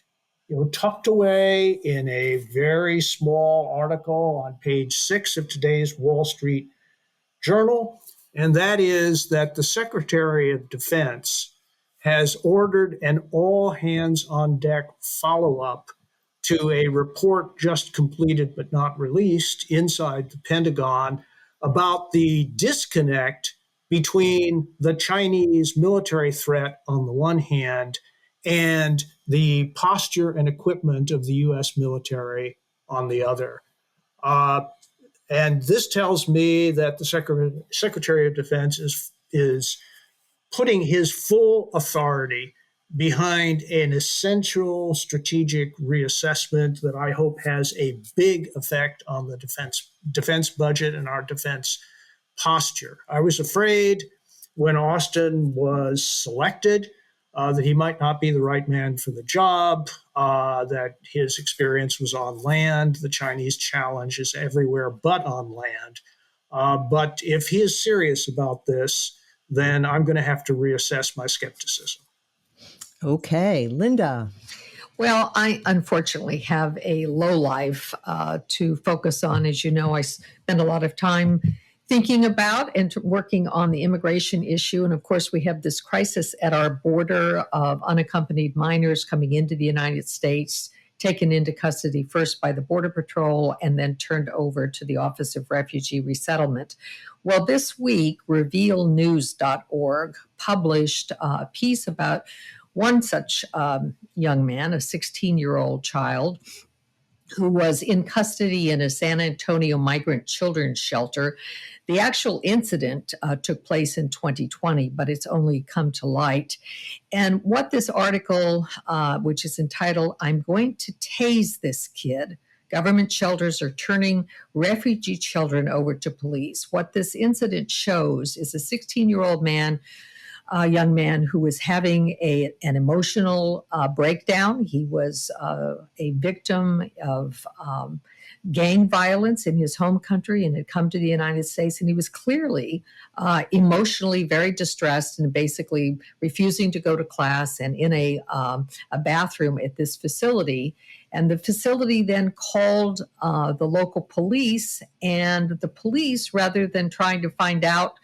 Tucked away in a very small article on page 6 of today's Wall Street Journal, and that is that the Secretary of Defense has ordered an all-hands-on-deck follow-up to a report just completed but not released inside the Pentagon about the disconnect between the Chinese military threat on the one hand and the posture and equipment of the U.S. military on the other. And this tells me that the Secretary of Defense is putting his full authority behind an essential strategic reassessment that I hope has a big effect on the defense budget and our defense posture. I was afraid when Austin was selected that he might not be the right man for the job, that his experience was on land. The Chinese challenge is everywhere but on land. But if he is serious about this, then I'm going to have to reassess my skepticism. Okay, Linda. Well, I unfortunately have a low life to focus on. As you know, I spend a lot of time thinking about and working on the immigration issue. And of course, we have this crisis at our border of unaccompanied minors coming into the United States, taken into custody first by the Border Patrol and then turned over to the Office of Refugee Resettlement. Well, this week, revealnews.org published a piece about one such young man, a 16-year-old child, who was in custody in a San Antonio migrant children's shelter. The actual incident took place in 2020, but it's only come to light. And what this article, which is entitled, "I'm Going to Tase This Kid, Government Shelters Are Turning Refugee Children Over to Police." What this incident shows is a 16-year-old man, a young man who was having an emotional breakdown. He was a victim of gang violence in his home country and had come to the United States. And he was clearly emotionally very distressed and basically refusing to go to class and in a bathroom at this facility. And the facility then called the local police, and the police, rather than trying to find out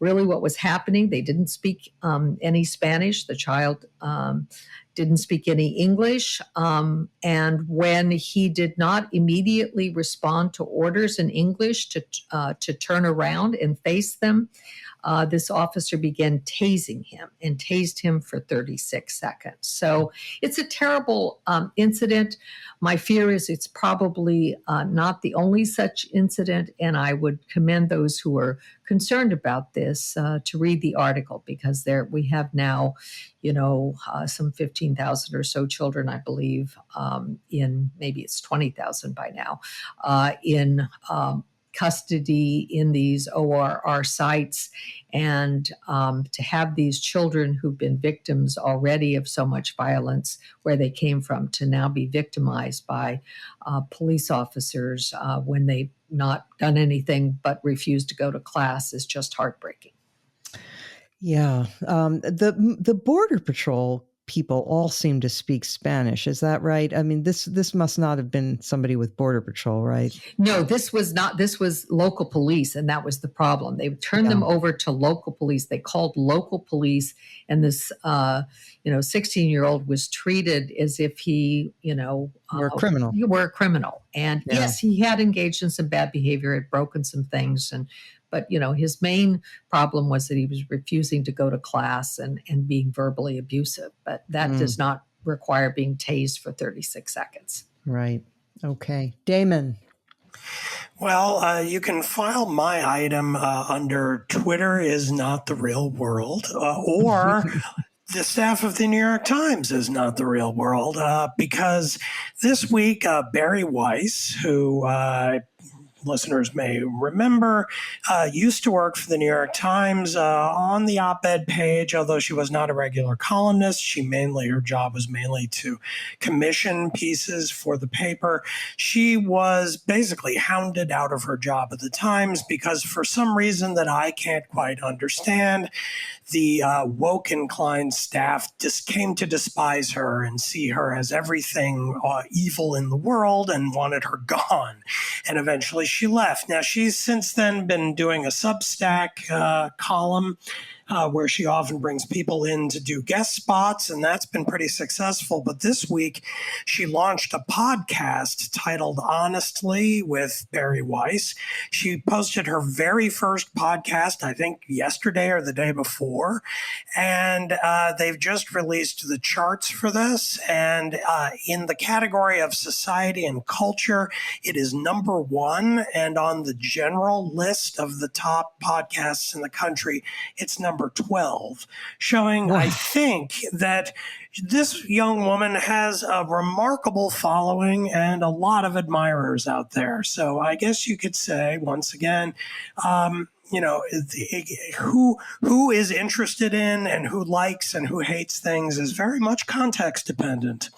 really what was happening, they didn't speak any Spanish. The child didn't speak any English. And when he did not immediately respond to orders in English to turn around and face them, this officer began tasing him and tased him for 36 seconds. So it's a terrible incident. My fear is it's probably not the only such incident, and I would commend those who are concerned about this to read the article, because we have now, some 15,000 or so children, I believe, in maybe it's 20,000 by now, in custody in these ORR sites. And to have these children who've been victims already of so much violence where they came from to now be victimized by police officers when they've not done anything but refused to go to class is just heartbreaking. Yeah. The Border Patrol people all seem to speak Spanish. Is that right? I mean, this must not have been somebody with Border Patrol, right? No, this was not. This was local police, and that was the problem. They turned them over to local police. They called local police, and this 16-year-old was treated as if he, were a criminal. You were a criminal. And yes, he had engaged in some bad behavior, had broken some things, but his main problem was that he was refusing to go to class and being verbally abusive. But that does not require being tased for 36 seconds. Right. Okay. Damon. Well, you can file my item under Twitter is not the real world, or the staff of the New York Times is not the real world, because this week, Barry Weiss, who listeners may remember, used to work for the New York Times on the op-ed page, although she was not a regular columnist. Her job was mainly to commission pieces for the paper. She was basically hounded out of her job at the Times because, for some reason that I can't quite understand, the woke inclined staff just came to despise her and see her as everything evil in the world and wanted her gone. And eventually she left. Now, she's since then been doing a Substack column where she often brings people in to do guest spots, and that's been pretty successful. But this week, she launched a podcast titled Honestly with Barry Weiss. She posted her very first podcast, I think yesterday or the day before, and they've just released the charts for this. And in the category of society and culture, it is number one. And on the general list of the top podcasts in the country, it's number 12, showing, I think, that this young woman has a remarkable following and a lot of admirers out there. So I guess you could say, once again, who is interested in and who likes and who hates things is very much context dependent.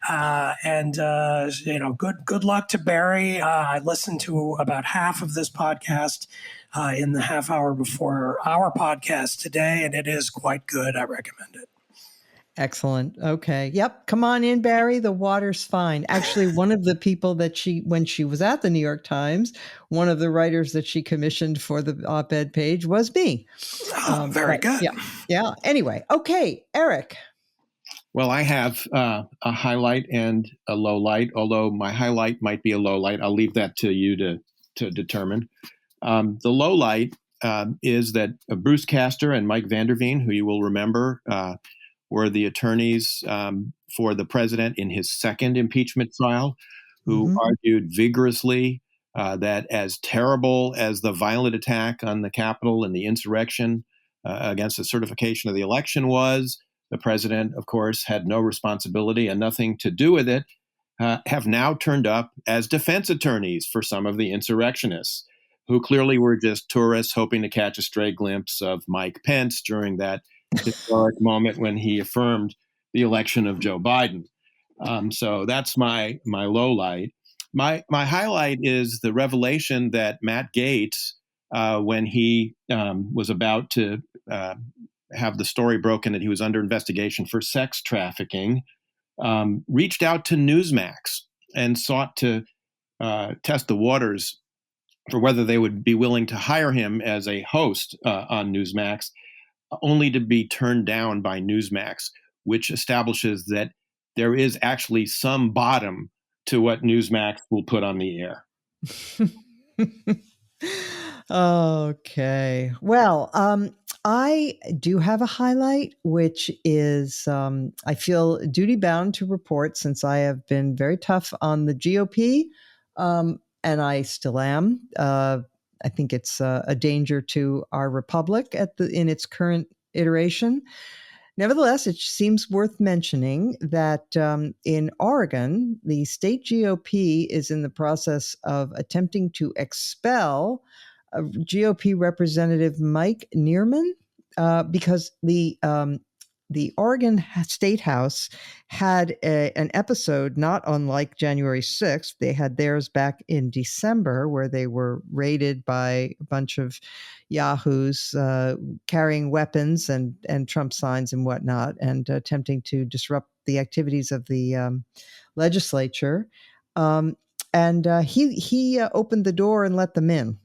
Good luck to Barry. I listened to about half of this podcast in the half hour before our podcast today, and it is quite good. I recommend it. Excellent. Okay. Yep. Come on in, Barry. The water's fine. Actually, one of the people that when she was at the New York Times, one of the writers that she commissioned for the op-ed page was me. Very good. Yeah. Yeah. Anyway. Okay. Eric. Well, I have a highlight and a low light, although my highlight might be a low light. I'll leave that to you to determine. The low light is that Bruce Castor and Mike Vanderveen, who you will remember, were the attorneys for the president in his second impeachment trial, who argued vigorously that as terrible as the violent attack on the Capitol and the insurrection against the certification of the election was, the president, of course, had no responsibility and nothing to do with it, have now turned up as defense attorneys for some of the insurrectionists, who clearly were just tourists hoping to catch a stray glimpse of Mike Pence during that historic moment when he affirmed the election of Joe Biden. So that's my low light. My highlight is the revelation that Matt Gaetz, when he was about to have the story broken that he was under investigation for sex trafficking, reached out to Newsmax and sought to test the waters for whether they would be willing to hire him as a host on Newsmax, only to be turned down by Newsmax, which establishes that there is actually some bottom to what Newsmax will put on the air. Okay. Well, I do have a highlight, which is I feel duty bound to report, since I have been very tough on the GOP, and I still am. I think it's a danger to our republic in its current iteration. Nevertheless, it seems worth mentioning that in Oregon, the state GOP is in the process of attempting to expel GOP Representative Mike Neerman because the Oregon State House had an episode not unlike January 6th. They had theirs back in December, where they were raided by a bunch of yahoos carrying weapons and Trump signs and whatnot, and attempting to disrupt the activities of the legislature. He opened the door and let them in.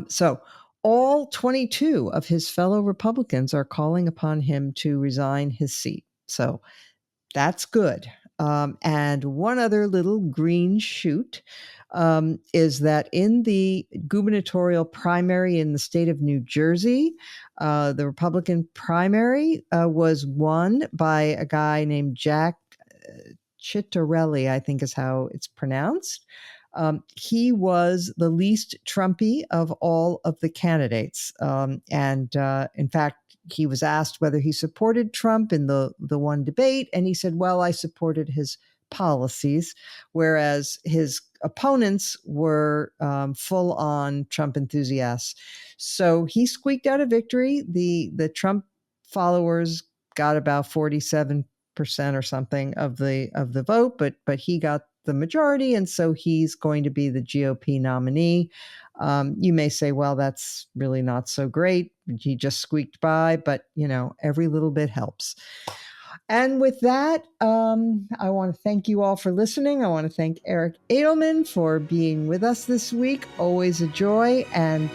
So all 22 of his fellow Republicans are calling upon him to resign his seat. So that's good. And one other little green shoot is that in the gubernatorial primary in the state of New Jersey, the Republican primary was won by a guy named Jack Ciattarelli, I think is how it's pronounced. He was the least Trumpy of all of the candidates. In fact, he was asked whether he supported Trump in the one debate, and he said, well, I supported his policies, whereas his opponents were full-on Trump enthusiasts. So he squeaked out a victory. The Trump followers got about 47% or something of the vote, but he got the majority, and so he's going to be the GOP nominee. You may say, well, that's really not so great. He just squeaked by, but every little bit helps. And with that, I want to thank you all for listening. I want to thank Eric Edelman for being with us this week. Always a joy. And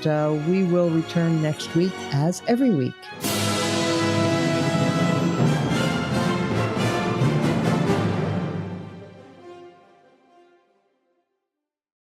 we will return next week as every week.